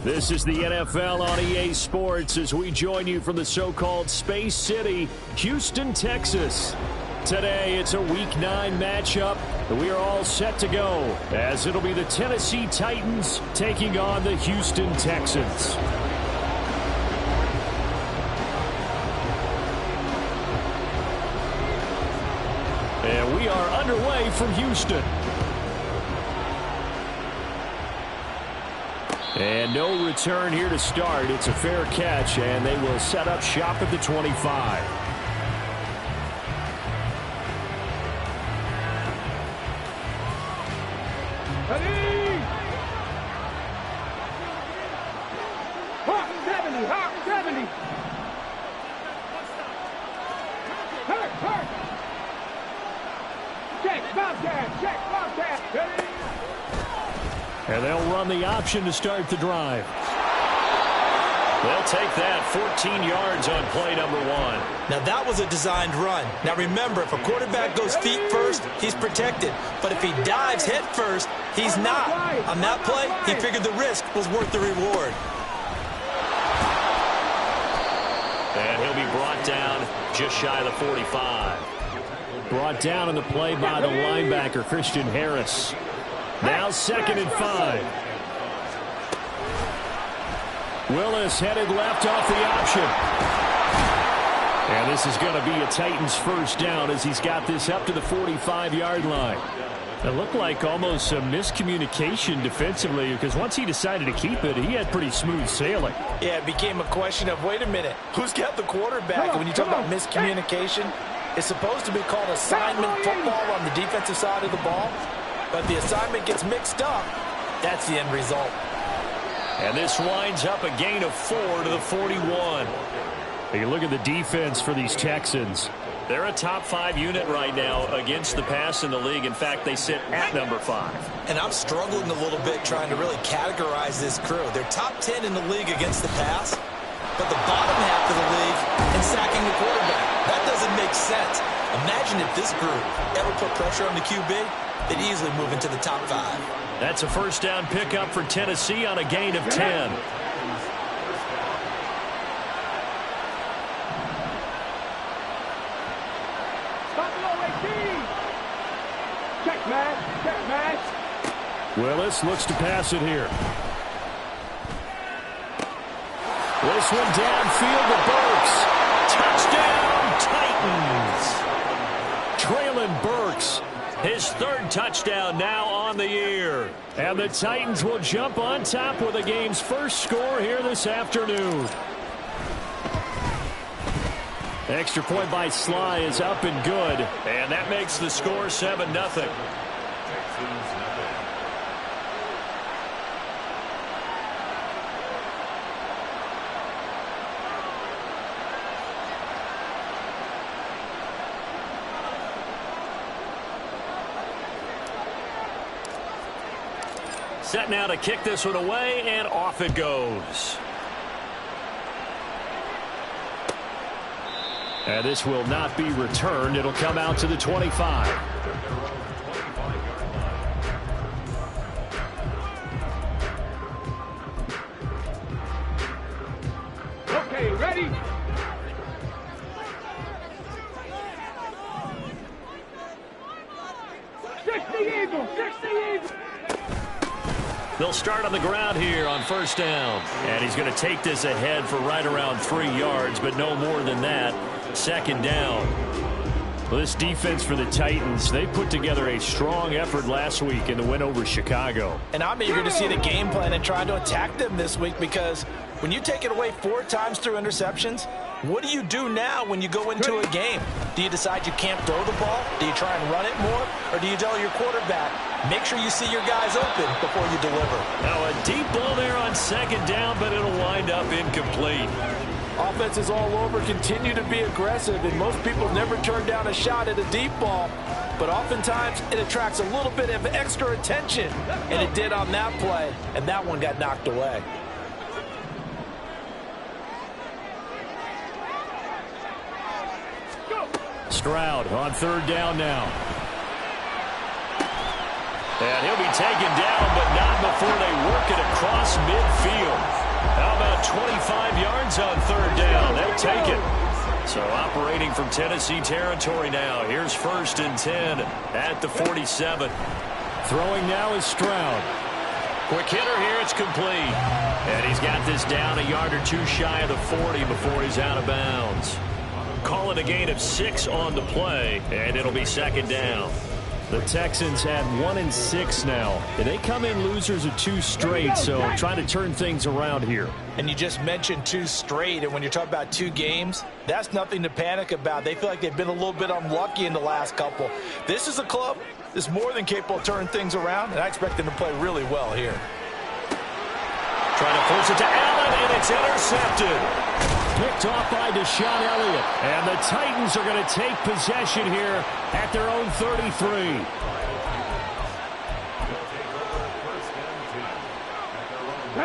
This is the NFL on EA Sports as we join you from the so-called Space City, Houston, Texas. Today, it's a Week 9 matchup, and we are all set to go as it'll be the Tennessee Titans taking on the Houston Texans. And we are underway from Houston. And no return here to start. It's a fair catch, and they will set up shop at the 25. Ready! Hawk 70, Hawk 70. Hurt. Check, Bobcat, ready? And they'll run the option to start the drive. They'll take that 14 yards on play number 1. Now that was a designed run. Now remember, if a quarterback goes feet first, he's protected. But if he dives head first, he's not. On that play, he figured the risk was worth the reward. And he'll be brought down just shy of the 45. Brought down on the play by the linebacker, Christian Harris. Now 2nd and 5. Willis headed left off the option. And this is going to be a Titans first down as he's got this up to the 45-yard line. It looked like almost a miscommunication defensively because once he decided to keep it, he had pretty smooth sailing. Yeah, it became a question of, wait a minute, who's got the quarterback? And when you talk about miscommunication, it's supposed to be called assignment football on the defensive side of the ball. But the assignment gets mixed up. That's the end result. And this winds up a gain of 4 to the 41. You look at the defense for these Texans. They're a top 5 unit right now against the pass in the league. In fact, they sit at number 5. And I'm struggling a little bit trying to really categorize this crew. They're top 10 in the league against the pass, but the bottom half of the league in sacking the quarterback. That doesn't make sense. Imagine if this group ever put pressure on the QB, they'd easily move into the top 5. That's a first down pickup for Tennessee on a gain of 10. Check match. Willis looks to pass it here. This one downfield to Burks. Touchdown, Titans. Traylon Burks, his 3rd touchdown now on the year. And the Titans will jump on top with the game's first score here this afternoon. Extra point by Sly is up and good. And that makes the score 7-0. Set now to kick this one away, and off it goes. And this will not be returned. It'll come out to the 25. Okay, ready? 60 Eagles. 60 Eagles. They'll start on the ground here on first down. And he's going to take this ahead for right around 3 yards, but no more than that. Second down. Well, this defense for the Titans, they put together a strong effort last week in the win over Chicago. And I'm eager to see the game plan and try to attack them this week, because when you take it away 4 times through interceptions, what do you do now when you go into a game? Do you decide you can't throw the ball? Do you try and run it more? Or do you tell your quarterback, make sure you see your guys open before you deliver? Now a deep ball there on second down, but it'll wind up incomplete. Offenses all over continue to be aggressive, and most people never turn down a shot at a deep ball. But oftentimes, it attracts a little bit of extra attention, and it did on that play, and that one got knocked away. Stroud on third down now. And he'll be taken down, but not before they work it across midfield. How about 25 yards on third down? They'll take it. So operating from Tennessee territory now. Here's 1st and 10 at the 47. Throwing now is Stroud. Quick hitter here. It's complete. And he's got this down a yard or 2 shy of the 40 before he's out of bounds. Call it a gain of 6 on the play, and it'll be second down. The Texans had 1-6 now, and they come in losers of 2 straight, so trying to turn things around here. And you just mentioned 2 straight, and when you're talking about 2 games, that's nothing to panic about. They feel like they've been a little bit unlucky in the last couple. This is a club that's more than capable of turning things around, and I expect them to play really well here. Trying to force it to Allen, and it's intercepted. Picked off by Deshaun Elliott. And the Titans are going to take possession here at their own 33.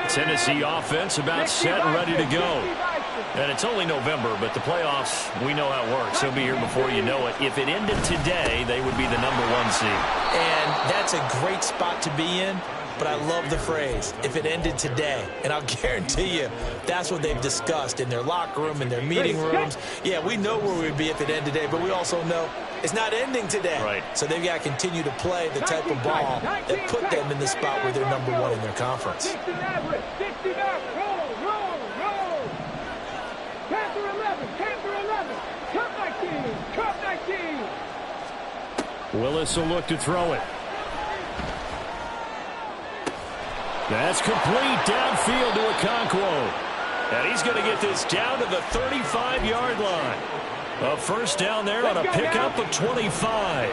Tennessee offense about set and ready to go. And it's only November, but the playoffs, we know how it works. They'll be here before you know it. If it ended today, they would be the #1 seed. And that's a great spot to be in. But I love the phrase, if it ended today. And I'll guarantee you, that's what they've discussed in their locker room, in their meeting rooms. Yeah, we know where we'd be if it ended today, but we also know it's not ending today. Right. So they've got to continue to play the type of ball that put them in the spot where they're #1 in their conference. 69, roll. Panther 11, Cup 19. Willis will look to throw it. That's complete downfield to Okonkwo. And he's going to get this down to the 35-yard line. A first down there on a pickup of 25.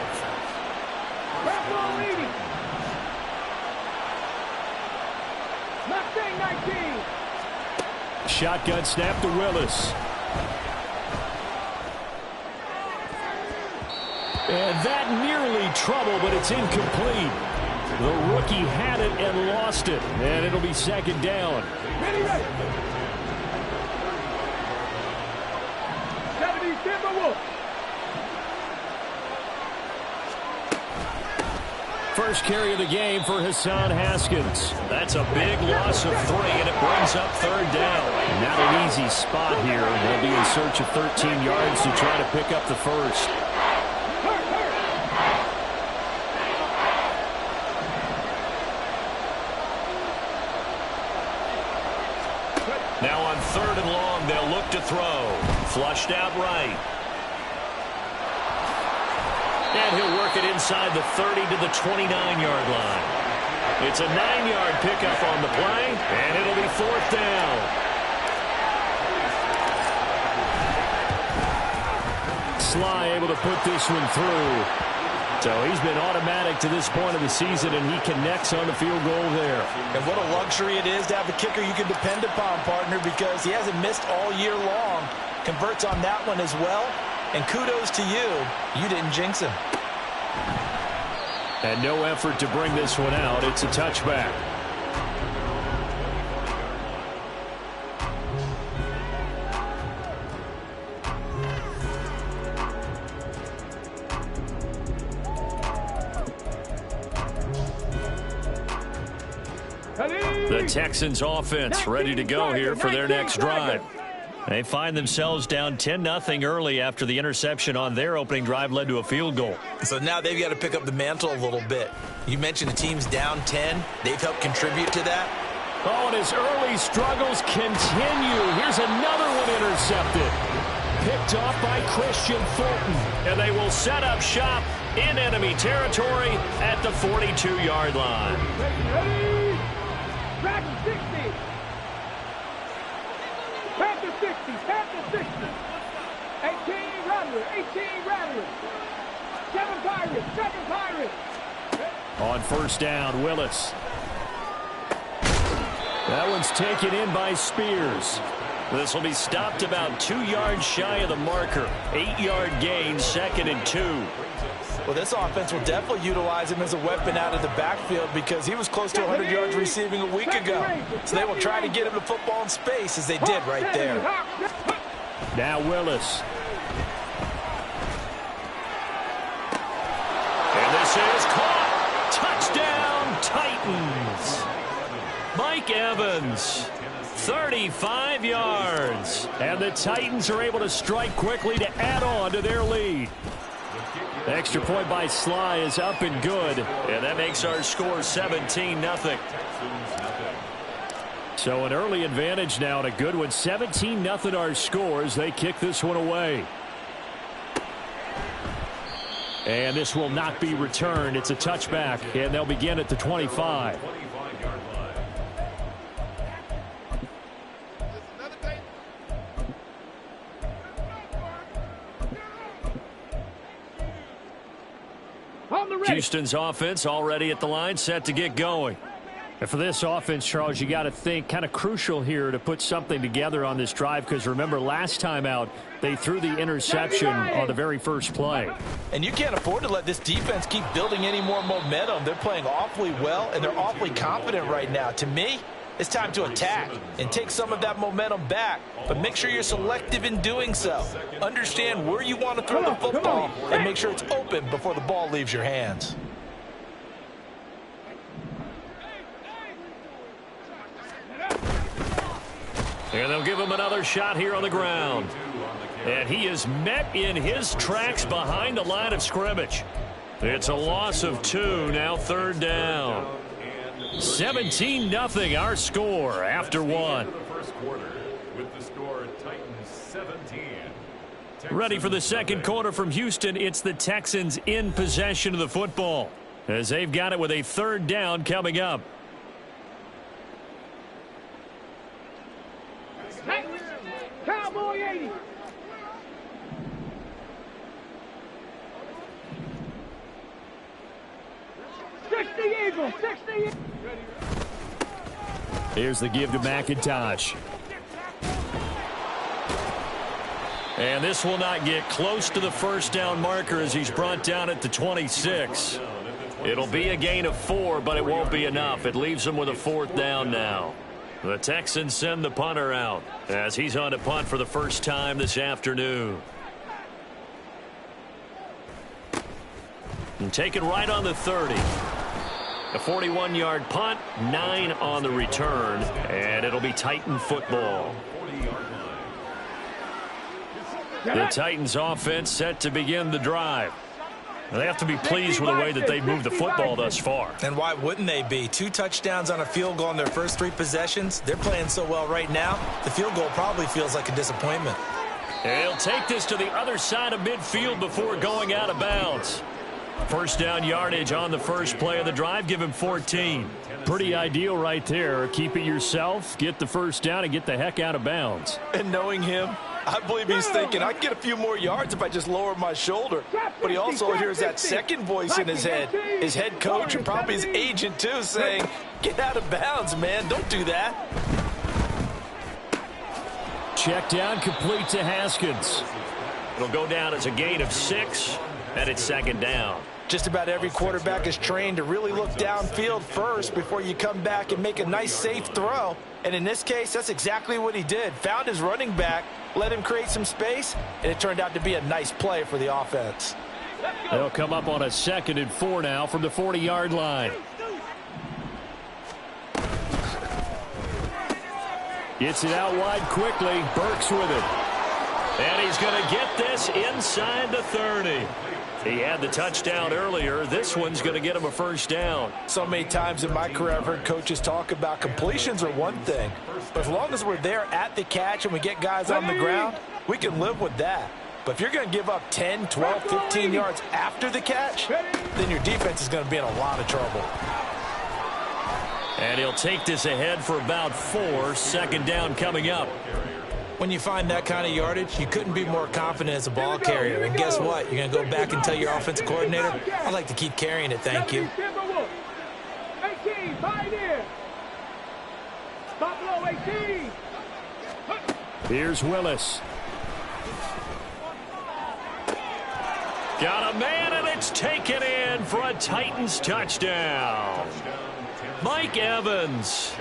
Mustang 19. Shotgun snap to Willis. And that nearly trouble, but it's incomplete. The rookie had it and lost it, and it'll be second down. Ready. 70 Timberwolves. First carry of the game for Hassan Haskins. That's a big loss of 3, and it brings up third down. Not an easy spot here. They'll be in search of 13 yards to try to pick up the first. Now on third and long, they'll look to throw. Flushed out right. And he'll work it inside the 30 to the 29-yard line. It's a 9-yard pickup on the play, and it'll be fourth down. Sly able to put this one through. So he's been automatic to this point of the season, and he connects on the field goal there. And what a luxury it is to have a kicker you can depend upon, partner, because he hasn't missed all year long. Converts on that one as well. And kudos to you. You didn't jinx him. And no effort to bring this one out. It's a touchback. The Texans offense ready to go here for their next drive. They find themselves down 10-0 early after the interception on their opening drive led to a field goal. So now they've got to pick up the mantle a little bit. You mentioned the team's down 10. They've helped contribute to that. Oh, and his early struggles continue. Here's another one intercepted. Picked off by Christian Fulton. And they will set up shop in enemy territory at the 42-yard line. Ready? Dragon 60. Panther 60. Panther 60. 18 Rattlers. 18 Rattlers. 7 Pirates. 7 Pirates. On first down, Willis. That one's taken in by Spears. This will be stopped about 2 yards shy of the marker. 8-yard gain, 2nd and 2. Well, this offense will definitely utilize him as a weapon out of the backfield because he was close to 100 yards receiving a week ago. So they will try to get him the football in space as they did right there. Now Willis. And this is caught. Touchdown, Titans. Mike Evans, 35 yards. And the Titans are able to strike quickly to add on to their lead. The extra point by Sly is up and good. And that makes our score 17-0. So an early advantage now and a good one. 17-0 our scores. They kick this one away. And this will not be returned. It's a touchback, and they'll begin at the 25. Houston's offense already at the line, set to get going. And for this offense, Charles, you got to think kind of crucial here to put something together on this drive because remember last time out they threw the interception on the very first play. And you can't afford to let this defense keep building any more momentum. They're playing awfully well and they're awfully confident right now. To me, it's time to attack and take some of that momentum back, but make sure you're selective in doing so. Understand where you want to throw the football and make sure it's open before the ball leaves your hands. And they'll give him another shot here on the ground. And he is met in his tracks behind the line of scrimmage. It's a loss of 2, now 3rd down. 17-0 our score after 1. Ready for the second quarter from Houston. It's the Texans in possession of the football as they've got it with a 3rd down coming up. Cowboy 80. Eagle, 60. Here's the give to McIntosh. And this will not get close to the first down marker as he's brought down at the 26. It'll be a gain of 4, but it won't be enough. It leaves him with a 4th down now. The Texans send the punter out as he's on to punt for the first time this afternoon. And taken right on the 30. A 41-yard punt, 9 on the return, and it'll be Titan football. The Titans offense set to begin the drive. They have to be pleased with the way that they've moved the football thus far. And why wouldn't they be? 2 touchdowns on a field goal in their first 3 possessions. They're playing so well right now, the field goal probably feels like a disappointment. And he'll take this to the other side of midfield before going out of bounds. First down yardage on the first play of the drive. Give him 14. Pretty ideal right there. Keep it yourself, get the first down, and get the heck out of bounds. And knowing him, I believe he's thinking, I can get a few more yards if I just lower my shoulder. But he also hears that second voice in his head, his head coach and probably his agent too, saying, get out of bounds, man. Don't do that. Check down complete to Haskins. It'll go down as a gain of 6, and it's 2nd down. Just about every quarterback is trained to really look downfield first before you come back and make a nice, safe throw. And in this case, that's exactly what he did. Found his running back, let him create some space, and it turned out to be a nice play for the offense. They'll come up on a 2nd and 4 now from the 40-yard line. Gets it out wide quickly. Burks with it. And he's going to get this inside the 30. He had the touchdown earlier. This one's going to get him a first down. So many times in my career I've heard coaches talk about completions are one thing. But as long as we're there at the catch and we get guys on the ground, we can live with that. But if you're going to give up 10, 12, 15 yards after the catch, then your defense is going to be in a lot of trouble. And he'll take this ahead for about 4. Second down coming up. When you find that kind of yardage, you couldn't be more confident as a ball carrier. And guess what? You're going to go back and tell your offensive coordinator, I'd like to keep carrying it, thank you. 18, pioneer. Buffalo 18. Here's Willis. Got a man, and it's taken in for a Titans touchdown. Mike Evans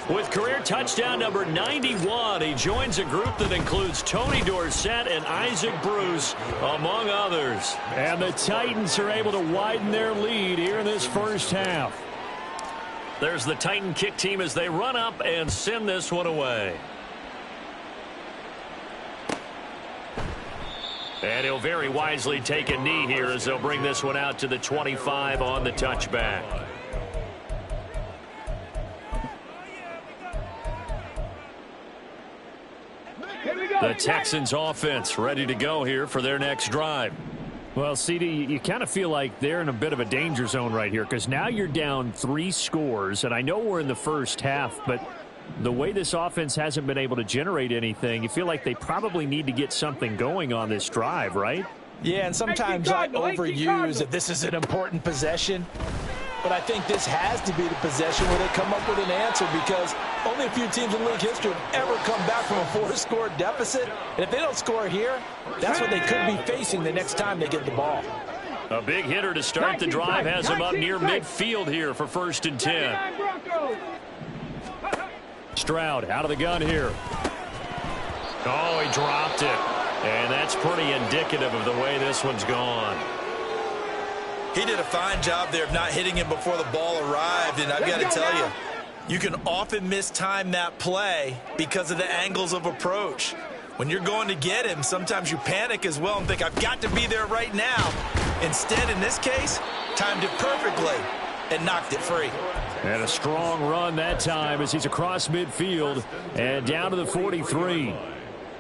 with career touchdown number 91. He joins a group that includes Tony Dorsett and Isaac Bruce, among others. And the Titans are able to widen their lead here in this first half. There's the Titan kick team as they run up and send this one away. And he'll very wisely take a knee here as they'll bring this one out to the 25 on the touchback. The Texans offense ready to go here for their next drive. Well, CD, you kind of feel like they're in a bit of a danger zone right here because now you're down 3 scores, and I know we're in the first half, but the way this offense hasn't been able to generate anything, you feel like they probably need to get something going on this drive, right? Yeah, and sometimes I overuse that this is an important possession. But I think this has to be the possession where they come up with an answer because only a few teams in league history have ever come back from a 4-score deficit. And if they don't score here, that's what they could be facing the next time they get the ball. A big hitter to start the drive has him up near midfield here for 1st and 10. Stroud out of the gun here. Oh, he dropped it. And that's pretty indicative of the way this one's gone. He did a fine job there of not hitting him before the ball arrived, and I've got to tell you, you can often mistime that play because of the angles of approach. When you're going to get him, sometimes you panic as well and think, I've got to be there right now. Instead, in this case, timed it perfectly and knocked it free. And a strong run that time as he's across midfield and down to the 43.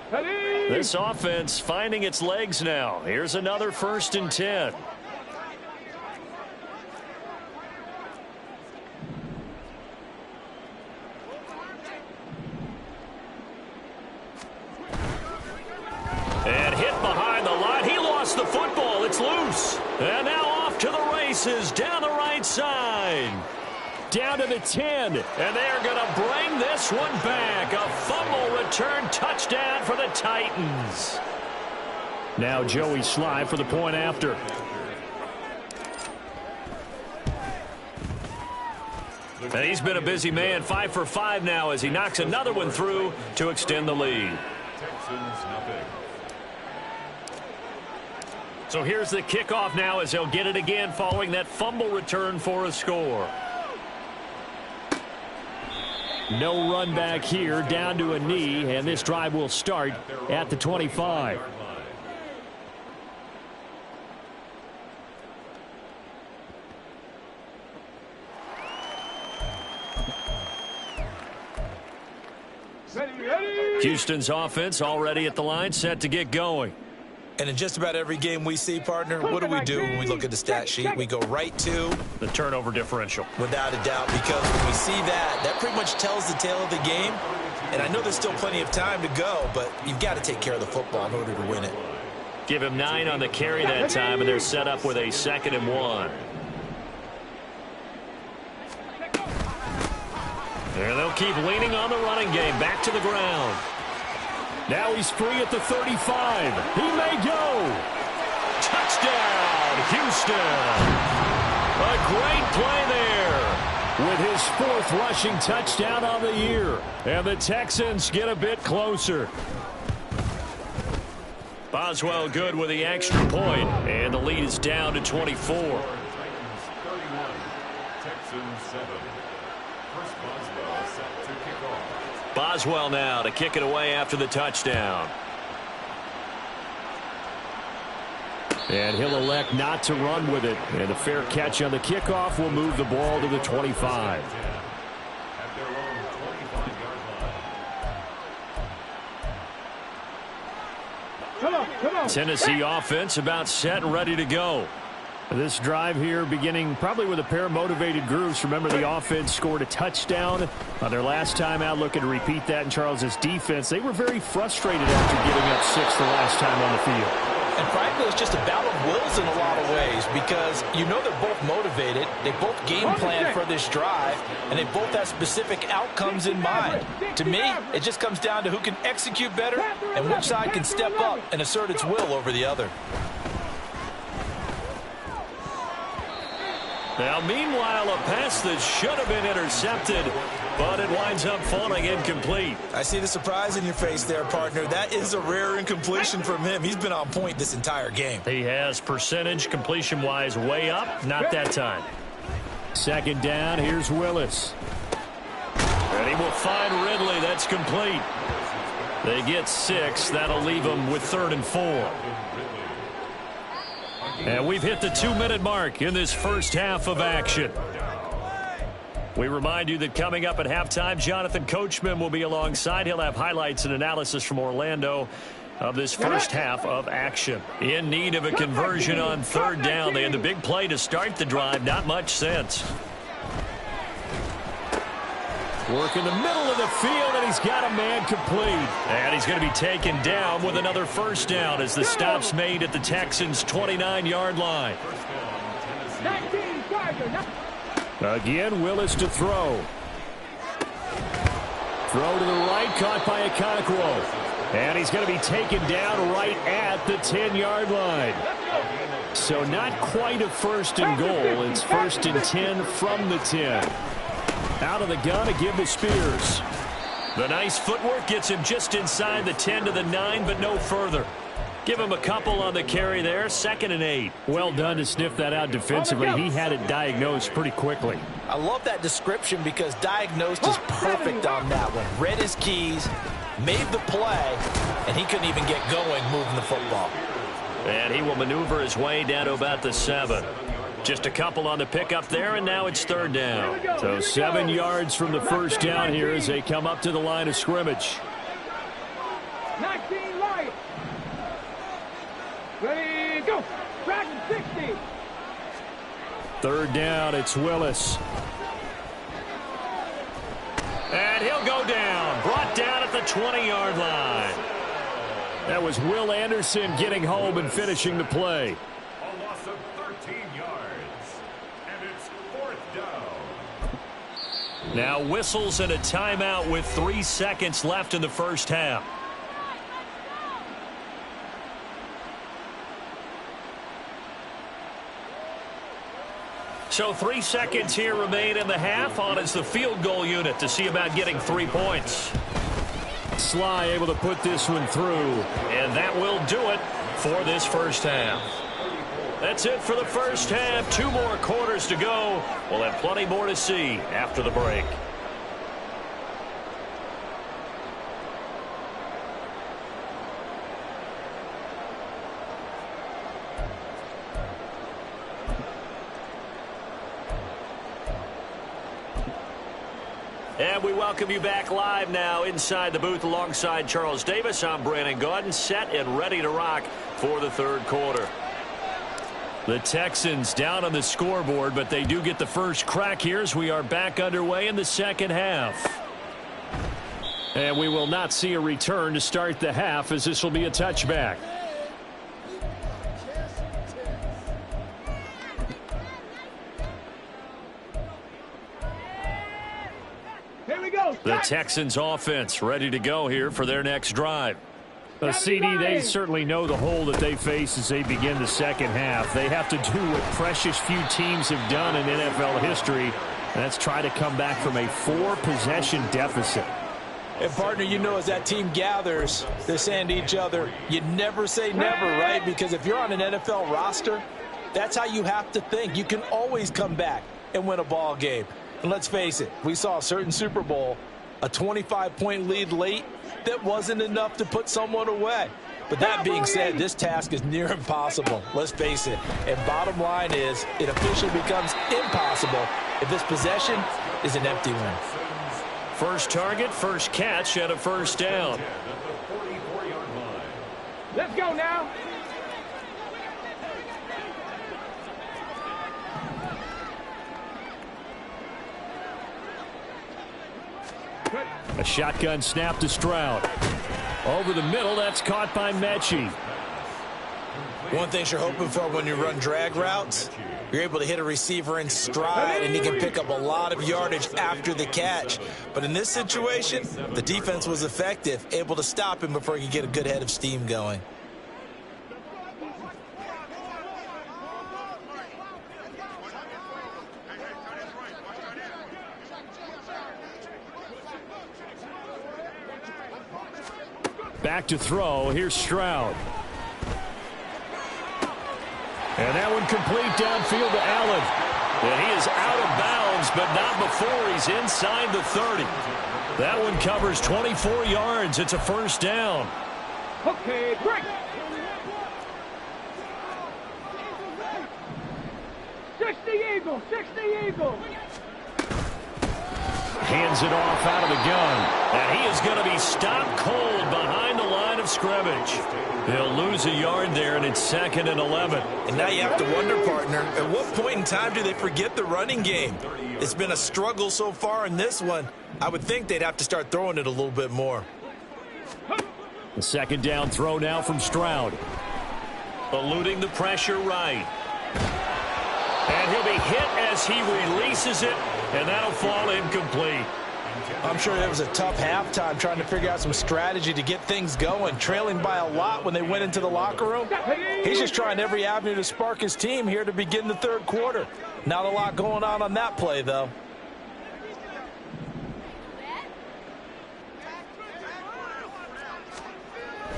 This offense finding its legs now. Here's another 1st and 10. And hit behind the line. He lost the football. It's loose. And now off to the races down the right side. Down to the 10. And they're going to bring this one back. A fumble return touchdown for the Titans. Now Joey Sly for the point after. And he's been a busy man. 5 for 5 now as he knocks another one through to extend the lead. So here's the kickoff now as they'll get it again following that fumble return for a score. No run back here, down to a knee, and this drive will start at the 25. Houston's offense already at the line, set to get going. And in just about every game we see, partner, what do when we look at the stat sheet? We go right to the turnover differential. Without a doubt, because when we see that, that pretty much tells the tale of the game. And I know there's still plenty of time to go, but you've got to take care of the football in order to win it. Give him 9 on the carry that time, and they're set up with a 2nd and 1. And they'll keep leaning on the running game. Back to the ground. Now he's free at the 35. He may go. Touchdown, Houston. A great play there with his 4th rushing touchdown on the year. And the Texans get a bit closer. Boswell good with the extra point, and the lead is down to 24. 31, Texans 7. First Boswell set to kick off. Boswell now to kick it away after the touchdown. And he'll elect not to run with it. And a fair catch on the kickoff will move the ball to the 25. Come on. Tennessee offense about set and ready to go. This drive here beginning probably with a pair of motivated groups. Remember, the offense scored a touchdown on their last time out. Looking to repeat that in Charles's defense. They were very frustrated after giving up 6 the last time on the field. And frankly, it's just a battle of wills in a lot of ways because you know they're both motivated. They both game plan for this drive, and they both have specific outcomes in mind. To me, it just comes down to who can execute better and which side can step up and assert its will over the other. Now, meanwhile, a pass that should have been intercepted, but it winds up falling incomplete. I see the surprise in your face there, partner. That is a rare incompletion from him. He's been on point this entire game. He has percentage completion-wise way up. Not that time. Second down, here's Willis. And he will find Ridley. That's complete. They get 6. That'll leave them with 3rd and 4. And we've hit the 2-minute mark in this first half of action. We remind you that coming up at halftime, Jonathan Coachman will be alongside. He'll have highlights and analysis from Orlando of this first half of action. In need of a conversion on 3rd down. They had the big play to start the drive. Not much sense. Work in the middle of the field, and he's got a man complete. And he's going to be taken down with another first down as the stop's made at the Texans' 29-yard line. Again, Willis to throw. Throw to the right, caught by Okonkwo. And he's going to be taken down right at the 10-yard line. So not quite a 1st and goal. It's 1st and 10 from the 10. Out of the gun to give to Spears. The nice footwork gets him just inside the 10 to the 9, but no further. Give him a couple on the carry there. 2nd and 8. Well done to sniff that out defensively. He had it diagnosed pretty quickly. I love that description because diagnosed is perfect on that one. Read his keys, made the play, and he couldn't even get going moving the football. And he will maneuver his way down to about the 7. Just a couple on the pickup there, and now it's 3rd down. So 7 yards from the first down here as they come up to the line of scrimmage. 19 Lions. Ready, go. Dragon 60. 3rd down, it's Willis. And he'll go down. Brought down at the 20-yard line. That was Will Anderson getting home and finishing the play. A loss of 13 yards. And it's 4th down. Now whistles and a timeout with 3 seconds left in the first half. So 3 seconds here remain in the half. On is the field goal unit to see about getting 3 points. Sly able to put this one through. And that will do it for this first half. That's it for the first half. 2 more quarters to go. We'll have plenty more to see after the break. And we welcome you back live now inside the booth alongside Charles Davis. I'm Brandon Gaudin, set and ready to rock for the 3rd quarter. The Texans down on the scoreboard, but they do get the first crack here as we are back underway in the second half. And we will not see a return to start the half as this will be a touchback. The Texans offense ready to go here for their next drive. CD, they certainly know the hole that they face as they begin the second half. They have to do what precious few teams have done in NFL history. That's try to come back from a 4-possession deficit. And, partner, you know, as that team gathers, they're saying to each other, you never say never, right? Because if you're on an NFL roster, that's how you have to think. You can always come back and win a ball game. And let's face it, we saw a certain Super Bowl A 25-point lead late, that wasn't enough to put someone away. But that being said, this task is near impossible. Let's face it. And bottom line is, it officially becomes impossible if this possession is an empty one. First target, first catch, and a first down. Let's go now. A shotgun snap to Stroud. Over the middle, that's caught by Mechie. One thing you're hoping for when you run drag routes, you're able to hit a receiver in stride, and he can pick up a lot of yardage after the catch. But in this situation, the defense was effective, able to stop him before he could get a good head of steam going. Back to throw. Here's Stroud. And that one complete downfield to Allen. And he is out of bounds, but not before he's inside the 30. That one covers 24 yards. It's a first down. Okay, break. 60 Eagle, 60 Eagle. Hands it off out of the gun. And he is going to be stopped cold behind the line of scrimmage. He'll lose a yard there, and it's 2nd and 11. And now you have to wonder, partner, at what point in time do they forget the running game? It's been a struggle so far in this one. I would think they'd have to start throwing it a little bit more. The second down throw now from Stroud. Eluding the pressure right. And he'll be hit as he releases it, and that'll fall incomplete. I'm sure it was a tough halftime trying to figure out some strategy to get things going, trailing by a lot when they went into the locker room. He's just trying every avenue to spark his team here to begin the third quarter. Not a lot going on that play, though.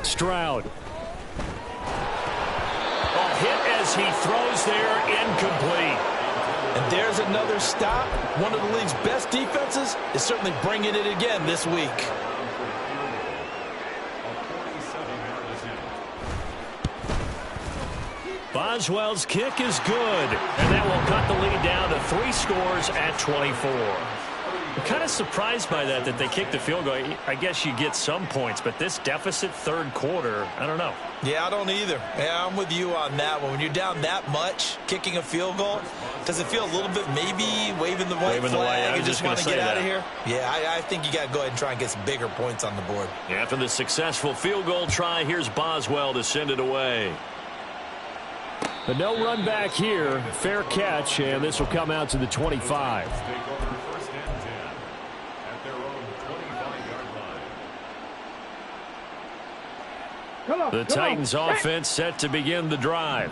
Stroud. A hit as he throws there, incomplete. And there's another stop. One of the league's best defenses is certainly bringing it again this week. Boswell's kick is good, and that will cut the lead down to 3 scores at 24. I'm kind of surprised by that they kicked the field goal. I guess you get some points, but this deficit third quarter, I don't know. Yeah, I don't either. Yeah, I'm with you on that one. When you're down that much, kicking a field goal, does it feel a little bit maybe waving the white flag and just want to get out of here? Yeah, I think you got to go ahead and try and get some bigger points on the board. After the successful field goal try, here's Boswell to send it away. But no run back here. Fair catch, and this will come out to the 25. The Titans offense set to begin the drive.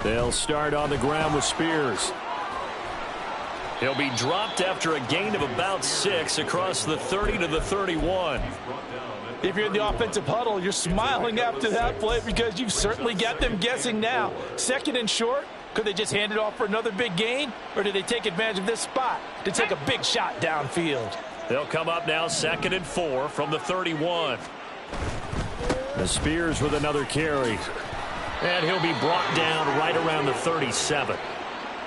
They'll start on the ground with Spears. He'll be dropped after a gain of about 6 across the 30 to the 31. If you're in the offensive huddle, you're smiling after that play because you've certainly got them guessing now. 2nd and short, could they just hand it off for another big gain? Or do they take advantage of this spot to take a big shot downfield? They'll come up now 2nd and 4 from the 31. The Spears with another carry. And he'll be brought down right around the 37.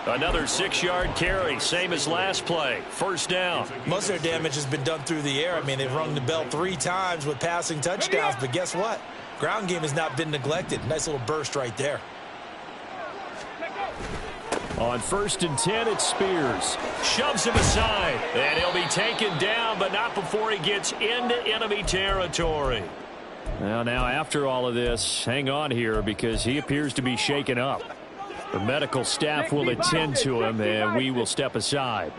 Another 6-yard carry, same as last play. First down. Most of their damage has been done through the air. I mean, they've rung the bell 3 times with passing touchdowns. But guess what? Ground game has not been neglected. Nice little burst right there. On 1st and 10, it's Spears. Shoves him aside. And he'll be taken down, but not before he gets into enemy territory. Well, now after all of this, hang on here because he appears to be shaken up. The medical staff will attend to him, and we will step aside.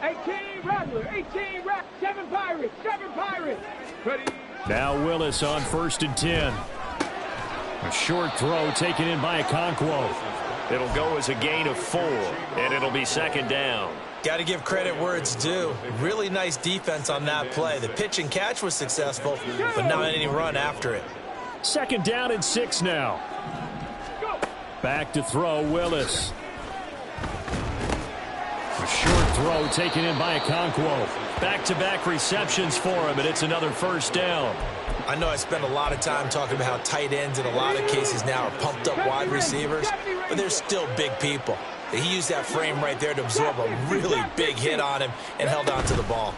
18 Rattler, 18 Rattler, 7 Pirates, 7 Pirates. Ready. Now Willis on 1st and 10. A short throw taken in by Okonkwo. It'll go as a gain of 4, and it'll be 2nd down. Got to give credit where it's due. Really nice defense on that play. The pitch and catch was successful, but not any run after it. 2nd down and 6 now. Back to throw, Willis. throw taken in by Okonkwo. Back-to-back receptions for him, and it's another first down. I know I spend a lot of time talking about how tight ends in a lot of cases now are pumped up wide receivers, but they're still big people. He used that frame right there to absorb a really big hit on him and held on to the ball.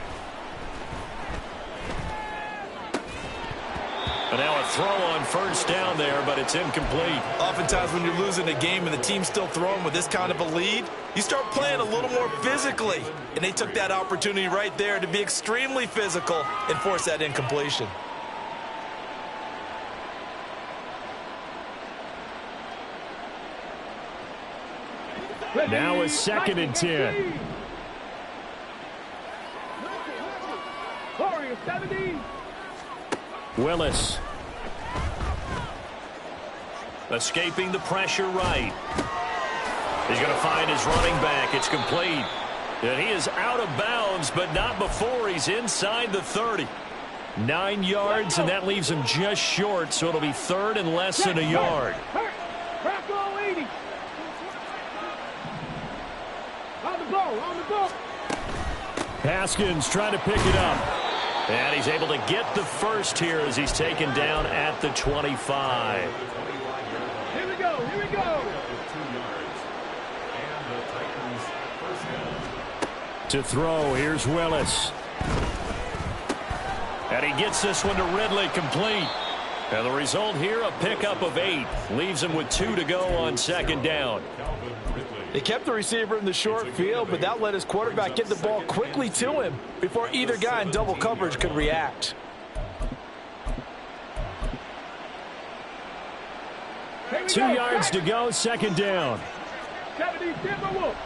And now a throw on first down there, but it's incomplete. Oftentimes when you're losing a game and the team's still throwing with this kind of a lead, you start playing a little more physically. And they took that opportunity right there to be extremely physical and force that incompletion. Now a 2nd and 10. Warriors 70. Willis. Escaping the pressure right. He's going to find his running back. It's complete. And he is out of bounds, but not before he's inside the 30. 9 yards, and that leaves him just short, so it'll be 3rd and less than a yard. Bracco 80. On the ball. Haskins trying to pick it up. And he's able to get the first here as he's taken down at the 25. Here we go. To throw, here's Willis. And he gets this one to Ridley, complete. And the result here, a pickup of 8. Leaves him with 2 to go on 2nd down. They kept the receiver in the short field, but that let his quarterback get the ball quickly to him before either guy in double coverage could react. Here we 2 go. yards to go, 2nd down. 70 Timberwolves.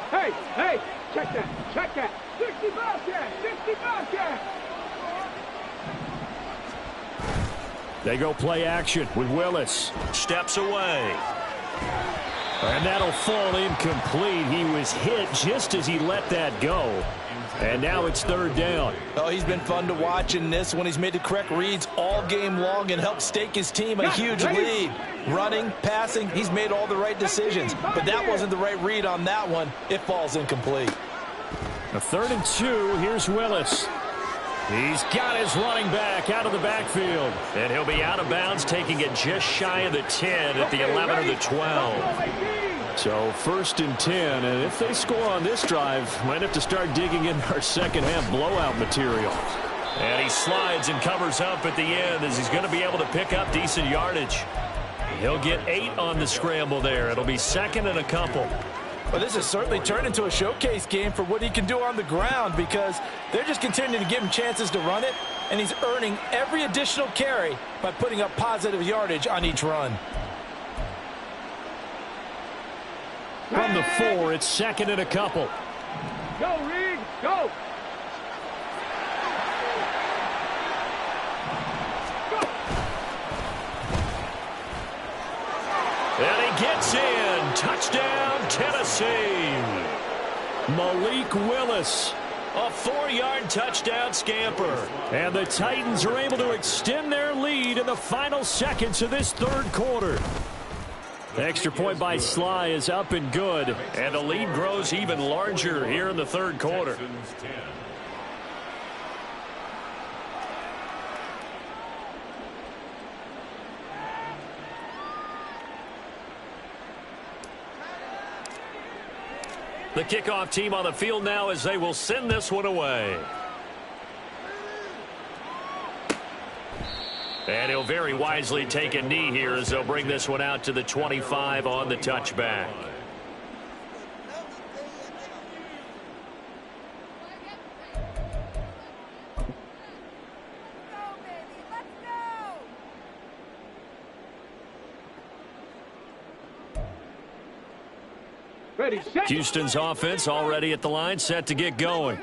Hey, check that. 60 Bobcat. They go play action with Willis. Steps away. And that'll fall incomplete. He was hit just as he let that go. And now it's 3rd down. Oh, he's been fun to watch in this one. He's made the correct reads all game long and helped stake his team a huge lead. Running, passing, he's made all the right decisions. But that wasn't the right read on that one. It falls incomplete. A 3rd and 2. Here's Willis. He's got his running back out of the backfield. And he'll be out of bounds, taking it just shy of the 10 at the 11 or the 12. So 1st and 10. And if they score on this drive, might have to start digging in our second half blowout material. And he slides and covers up at the end as he's going to be able to pick up decent yardage. He'll get 8 on the scramble there. It'll be 2nd and a couple. Well, this has certainly turned into a showcase game for what he can do on the ground because they're just continuing to give him chances to run it, and he's earning every additional carry by putting up positive yardage on each run. From the 4, it's 2nd and a couple. Go, Reed, go. And he gets in. Touchdown, Tennessee. Malik Willis. A 4-yard touchdown scamper. And the Titans are able to extend their lead in the final seconds of this 3rd quarter. The extra point by Sly is up and good. And the lead grows even larger here in the 3rd quarter. The kickoff team on the field now as they will send this one away. And he'll very wisely take a knee here as they'll bring this one out to the 25 on the touchback. Ready, set. Houston's offense already at the line, set to get going.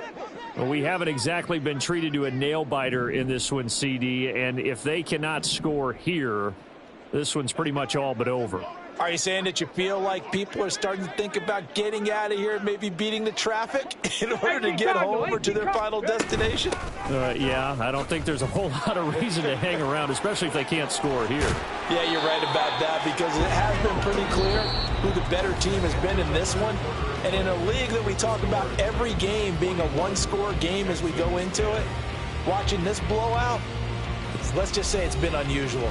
Well, we haven't exactly been treated to a nail-biter in this one, CD, and if they cannot score here, this one's pretty much all but over. Are you saying that you feel like people are starting to think about getting out of here, maybe beating the traffic in order to get home or to their final destination? Yeah, I don't think there's a whole lot of reason to hang around, especially if they can't score here. Yeah, you're right about that, because it has been pretty clear who the better team has been in this one. And in a league that we talk about every game being a one-score game as we go into it, watching this blowout, let's just say it's been unusual.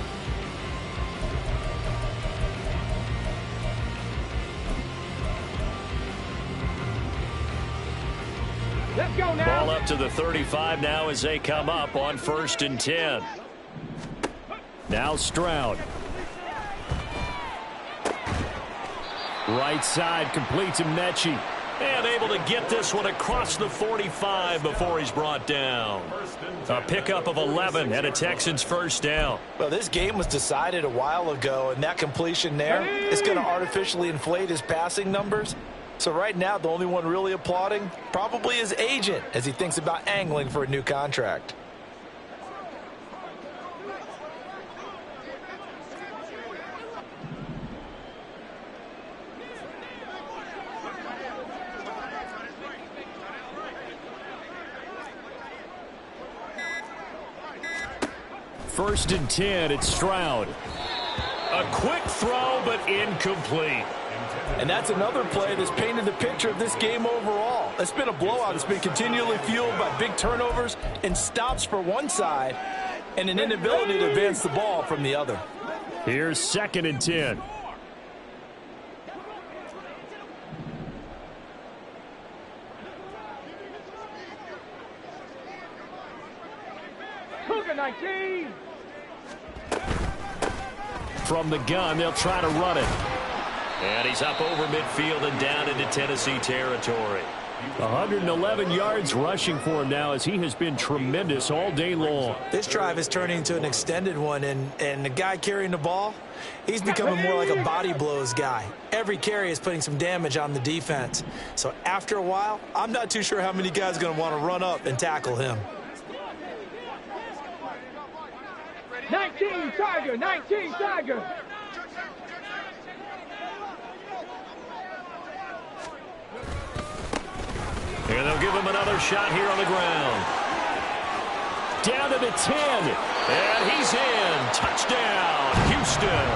Let's go now. Ball up to the 35 now as they come up on 1st and 10. Now Stroud. Right side completes to Mechie. And able to get this one across the 45 before he's brought down. A pickup of 11 and a Texans first down. Well, this game was decided a while ago, and that completion there is going to artificially inflate his passing numbers. So right now, the only one really applauding probably his agent as he thinks about angling for a new contract. First and 10, it's Stroud. A quick throw, but incomplete. And that's another play that's painted the picture of this game overall. It's been a blowout. It's been continually fueled by big turnovers and stops for one side and an inability to advance the ball from the other. Here's 2nd and 10. Cougar 19. From the gun, they'll try to run it. And he's up over midfield and down into Tennessee territory. 111 yards rushing for him now as he has been tremendous all day long. This drive is turning into an extended one, and the guy carrying the ball, he's becoming more like a body blows guy. Every carry is putting some damage on the defense. So after a while, I'm not too sure how many guys are going to want to run up and tackle him. 19 Tiger, 19 Tiger. And they'll give him another shot here on the ground. Down to the 10. And he's in. Touchdown, Houston.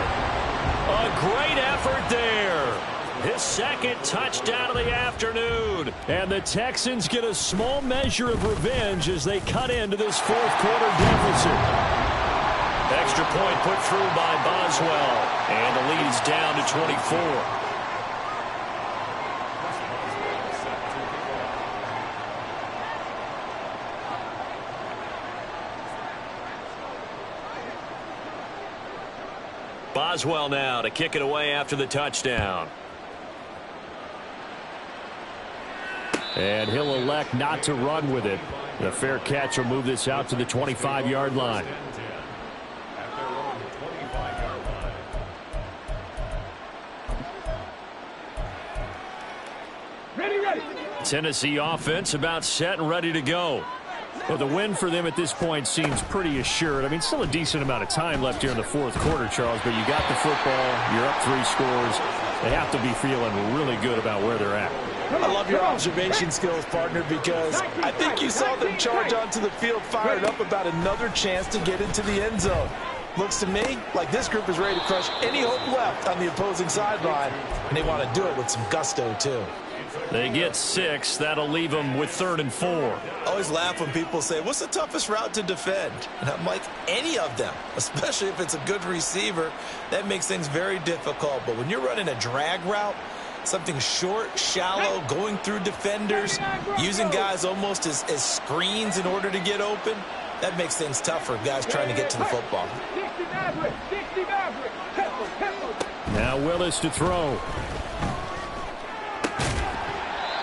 A great effort there. His second touchdown of the afternoon. And the Texans get a small measure of revenge as they cut into this fourth quarter deficit. Extra point put through by Boswell. And the lead is down to 24. Boswell now to kick it away after the touchdown. And he'll elect not to run with it. The fair catch will move this out to the 25-yard line. Tennessee offense about set and ready to go. Well, the win for them at this point seems pretty assured. I mean, still a decent amount of time left here in the fourth quarter, Charles, but you got the football, you're up 3 scores. They have to be feeling really good about where they're at. I love your observation skills, partner, because I think you saw them charge onto the field fired up about another chance to get into the end zone. Looks to me like this group is ready to crush any hope left on the opposing sideline, and they want to do it with some gusto, too. They get 6. That'll leave them with 3rd and 4. I always laugh when people say, what's the toughest route to defend? And I'm like, any of them, especially if it's a good receiver. That makes things very difficult. But when you're running a drag route, something short, shallow, going through defenders, using guys almost as screens in order to get open, that makes things tough for guys trying to get to the football. Now Willis to throw.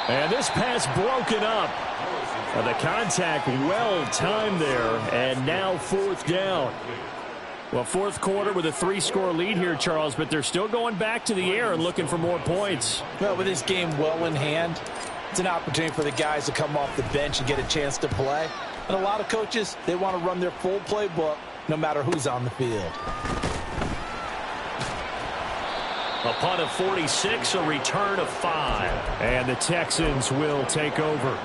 And this pass broken up. The contact well timed there, and now 4th down. Well, fourth quarter with a 3-score lead here, Charles, but they're still going back to the air and looking for more points. Well, with this game well in hand, it's an opportunity for the guys to come off the bench and get a chance to play. And a lot of coaches, they want to run their full playbook no matter who's on the field. A punt of 46, a return of 5. And the Texans will take over.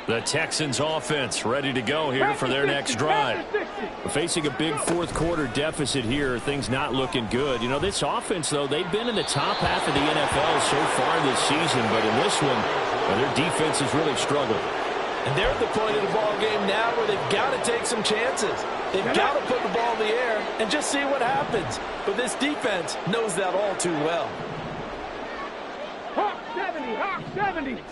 The Texans offense ready to go here for their next drive. We're facing a big fourth quarter deficit here. Things not looking good. You know, this offense, though, they've been in the top half of the NFL so far this season. But in this one, their defense has really struggled. And they're at the point of the ball game now where they've got to take some chances. They've got to put the ball in the air and just see what happens. But this defense knows that all too well. Hawk 70, Hawk 70.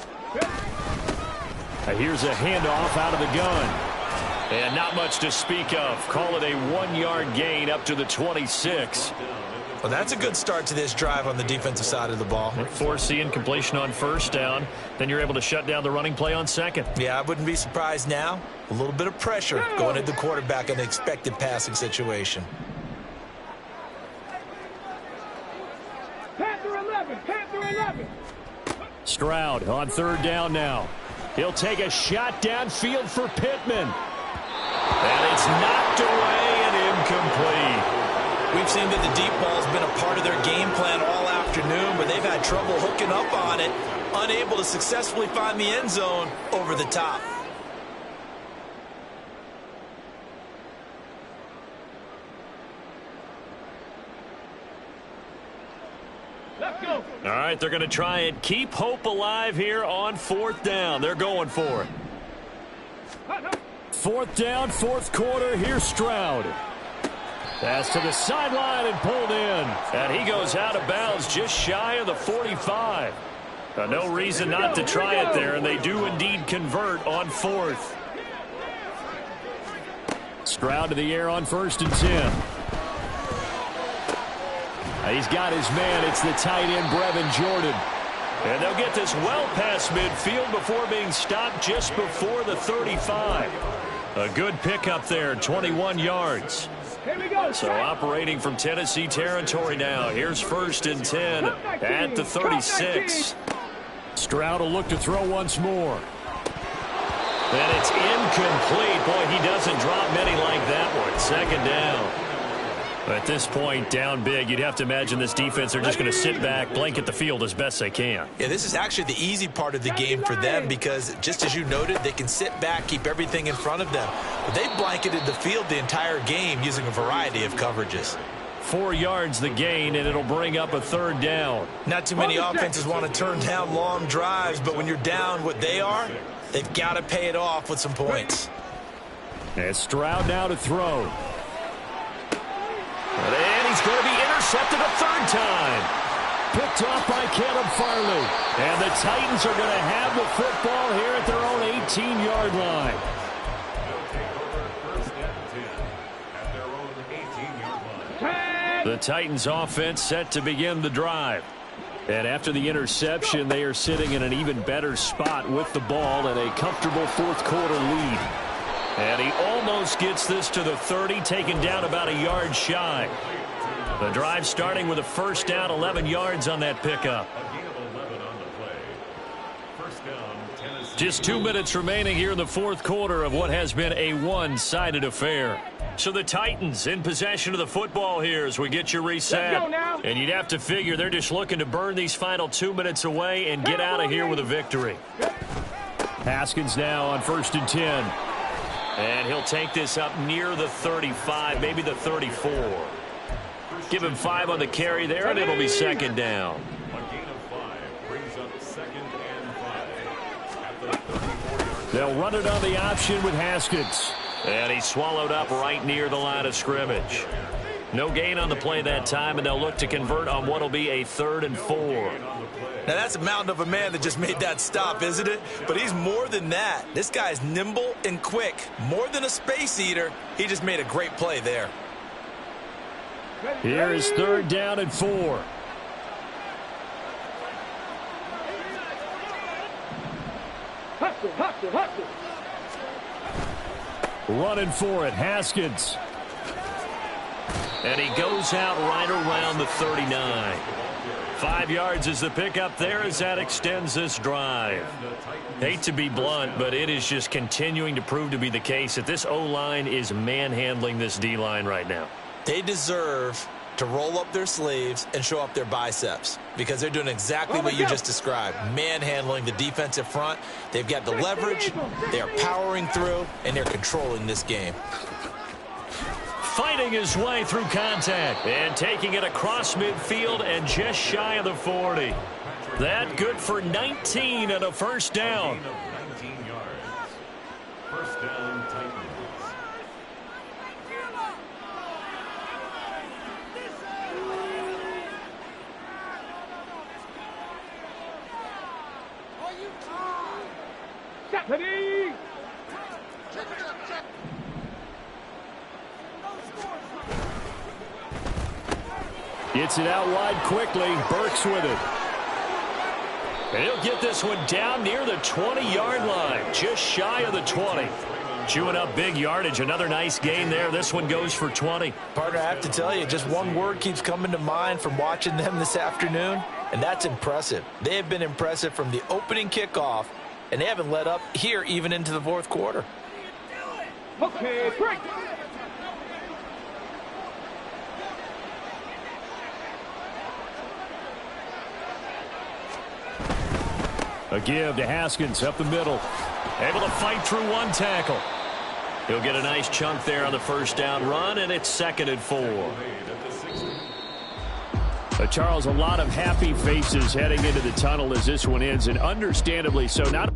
Here's a handoff out of the gun. And not much to speak of. Call it a 1-yard gain up to the 26. Well, that's a good start to this drive on the defensive side of the ball. Force the incompletion on first down. Then you're able to shut down the running play on second. Yeah, I wouldn't be surprised now. A little bit of pressure going at the quarterback in an expected passing situation. Panther 11, Panther 11. Stroud on third down now. He'll take a shot downfield for Pittman. And it's knocked away and incomplete. We've seen that the deep ball's been a part of their game plan all afternoon, but they've had trouble hooking up on it, unable to successfully find the end zone over the top. Let's go. All right, they're going to try and keep hope alive here on fourth down. They're going for it. Fourth down, fourth quarter. Here's Stroud. Pass to the sideline and pulled in. And he goes out of bounds just shy of the 45. No reason not to try it there, and they do indeed convert on fourth. Stroud to the air on first and 10. He's got his man. It's the tight end, Brevin Jordan. And they'll get this well past midfield before being stopped just before the 35. A good pickup there, 21 yards. Here we go. So operating from Tennessee territory now. Here's first and 10 at the 36. Stroud will look to throw once more. And it's incomplete. Boy, he doesn't drop many like that one. Second down. At this point, down big, you'd have to imagine this defense, they're just going to sit back, blanket the field as best they can. Yeah, this is actually the easy part of the game for them because, just as you noted, they can sit back, keep everything in front of them. But they've blanketed the field the entire game using a variety of coverages. 4 yards the gain, and it'll bring up a third down. Not too many offenses want to turn down long drives, but when you're down what they are, they've got to pay it off with some points. And Stroud now to throw. And he's going to be intercepted a third time. Picked off by Caleb Farley. And the Titans are going to have the football here at their own 18-yard line. The Titans offense set to begin the drive. And after the interception, they are sitting in an even better spot with the ball and a comfortable fourth quarter lead. And he almost gets this to the 30, taken down about a yard shy. The drive starting with a first down, 11 yards on that pickup. Just 2 minutes remaining here in the fourth quarter of what has been a one-sided affair. So the Titans in possession of the football here as we get you reset. And you'd have to figure they're just looking to burn these final 2 minutes away and get out of here with a victory. Haskins now on first and 10. And he'll take this up near the 35, maybe the 34. Give him 5 on the carry there, and it'll be second down. A gain of 5 brings up second and 5 at the 34-yard. They'll run it on the option with Haskins. And he's swallowed up right near the line of scrimmage. No gain on the play that time, and they'll look to convert on what will be a 3rd and 4. Now, that's a mountain of a man that just made that stop, isn't it? But he's more than that. This guy's nimble and quick. More than a space eater. He just made a great play there. Here is 3rd down and 4. Hustle, hustle, hustle. Running for it, Haskins. And he goes out right around the 39. 5 yards is the pickup there as that extends this drive. Hate to be blunt, but it is just continuing to prove to be the case that this O-line is manhandling this D-line right now. They deserve to roll up their sleeves and show up their biceps because they're doing exactly what you just described, manhandling the defensive front. They've got the leverage, they are powering through, and they're controlling this game. Fighting his way through contact and taking it across midfield and just shy of the 40. That good for 19 and a first down. 19 yards. First down, Titans. Stephanie! Gets it out wide quickly. Burks with it. And he'll get this one down near the 20-yard line, just shy of the 20. Chewing up big yardage. Another nice gain there. This one goes for 20. Partner, I have to tell you, just one word keeps coming to mind from watching them this afternoon, and that's impressive. They have been impressive from the opening kickoff, and they haven't let up here even into the fourth quarter. Okay, break! A give to Haskins up the middle. Able to fight through one tackle. He'll get a nice chunk there on the first down run, and it's 2nd and 4. Charles, a lot of happy faces heading into the tunnel as this one ends, and understandably so. Not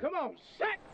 Come on, set!